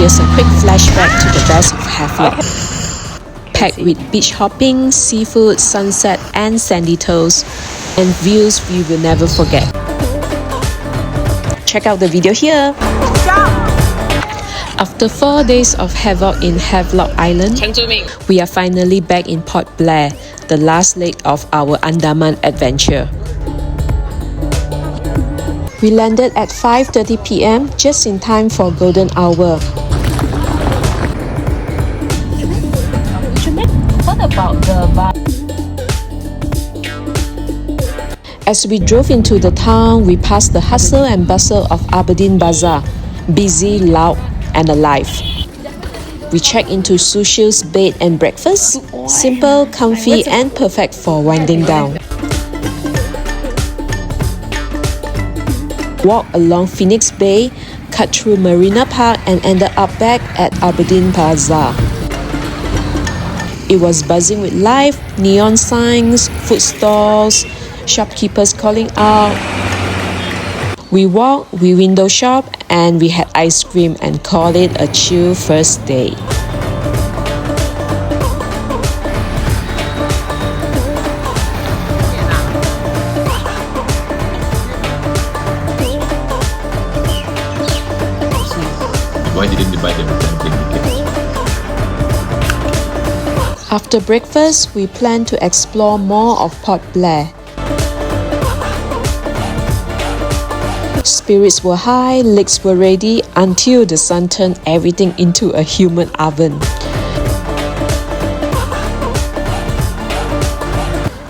here's a quick flashback to the best of Havelock. Packed with beach hopping, seafood, sunset and sandy toes, and views we will never forget. Check out the video here. After 4 days of havoc in Havelock Island, we are finally back in Port Blair, the last leg of our Andaman adventure. We landed at 5:30 p.m. just in time for golden hour. What about the bar? As we drove into the town, we passed the hustle and bustle of Aberdeen Bazaar, busy, loud, and alive. We checked into Sushi's bed and breakfast, simple, comfy, and perfect for winding down. Walked along Phoenix Bay, cut through Marina Park, and ended up back at Aberdeen Bazaar. It was buzzing with life, neon signs, food stalls, shopkeepers calling out. We walked, we window shopped, and we had ice cream and called it a chill first day. Why didn't you buy the return ticket? After breakfast, we planned to explore more of Port Blair. Spirits were high, legs were ready until the sun turned everything into a human oven.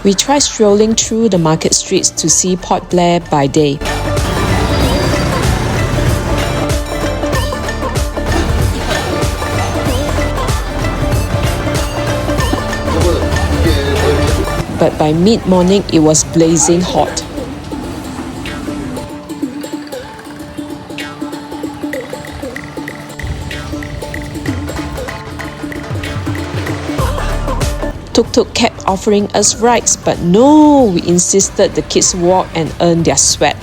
We tried strolling through the market streets to see Port Blair by day. But by mid-morning, it was blazing hot. Tuk-tuk kept offering us rides, but no, we insisted the kids walk and earn their sweat.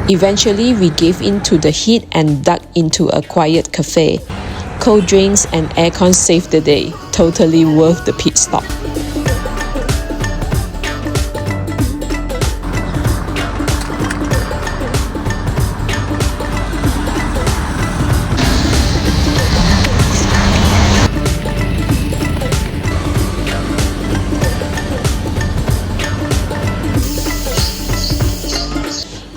Eventually, we gave in to the heat and ducked into a quiet cafe. Cold drinks and aircon saved the day. Totally worth the pit stop.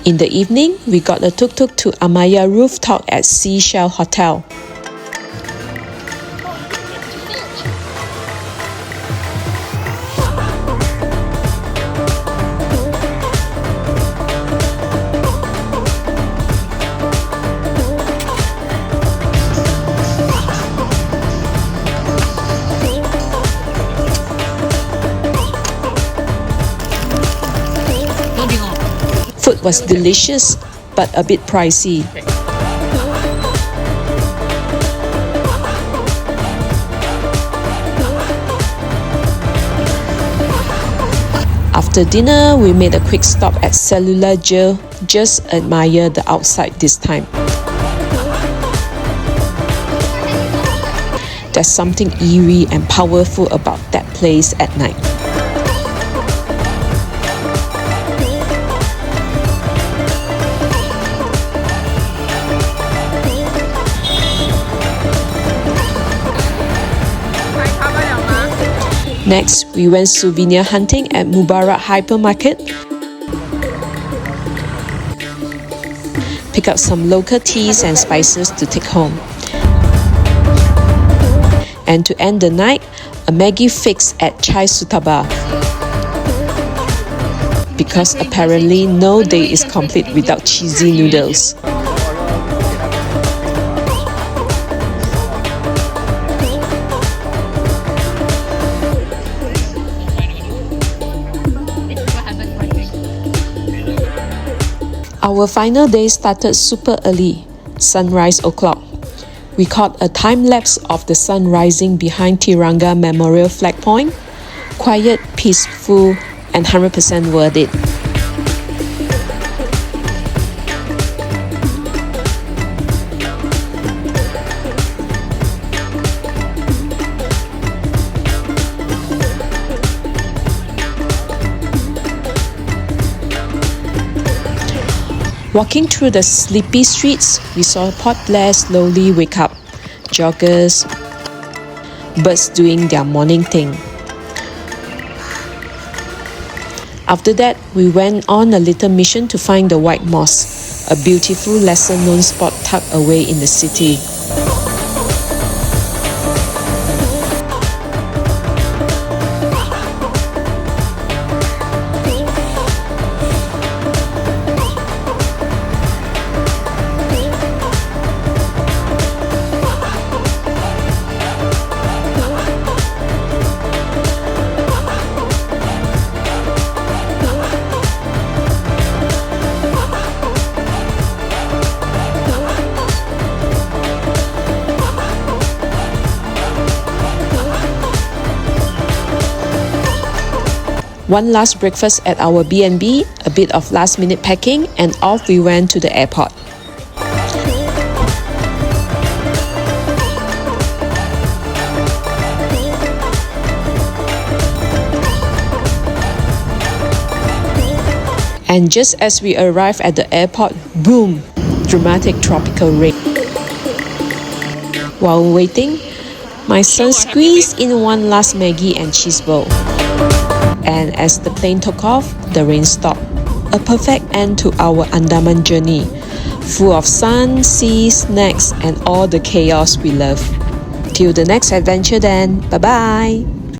In the evening, we got a tuk-tuk to Amaya Rooftop at Seashell Hotel. Food was delicious, but a bit pricey. After dinner, we made a quick stop at Cellular Jail, just admire the outside this time. There's something eerie and powerful about that place at night. Next, we went souvenir hunting at Mubarak Hypermarket. Pick up some local teas and spices to take home. And to end the night, a Maggie fix at Chai Sutaba. Because apparently no day is complete without cheesy noodles. Our final day started super early, sunrise o'clock. We caught a time lapse of the sun rising behind Tiranga Memorial Flag Point. Quiet, peaceful, and 100% worth it. Walking through the sleepy streets, we saw Port Blair slowly wake up. Joggers, birds doing their morning thing. After that, we went on a little mission to find the White Mosque, a beautiful lesser-known spot tucked away in the city. One last breakfast at our B&B, a bit of last-minute packing, and off we went to the airport. And just as we arrived at the airport, boom! Dramatic tropical rain. While waiting, my son squeezed in one last Maggie and cheese bowl. And as the plane took off, the rain stopped. A perfect end to our Andaman journey, full of sun, sea, snacks, and all the chaos we love. Till the next adventure then, bye-bye!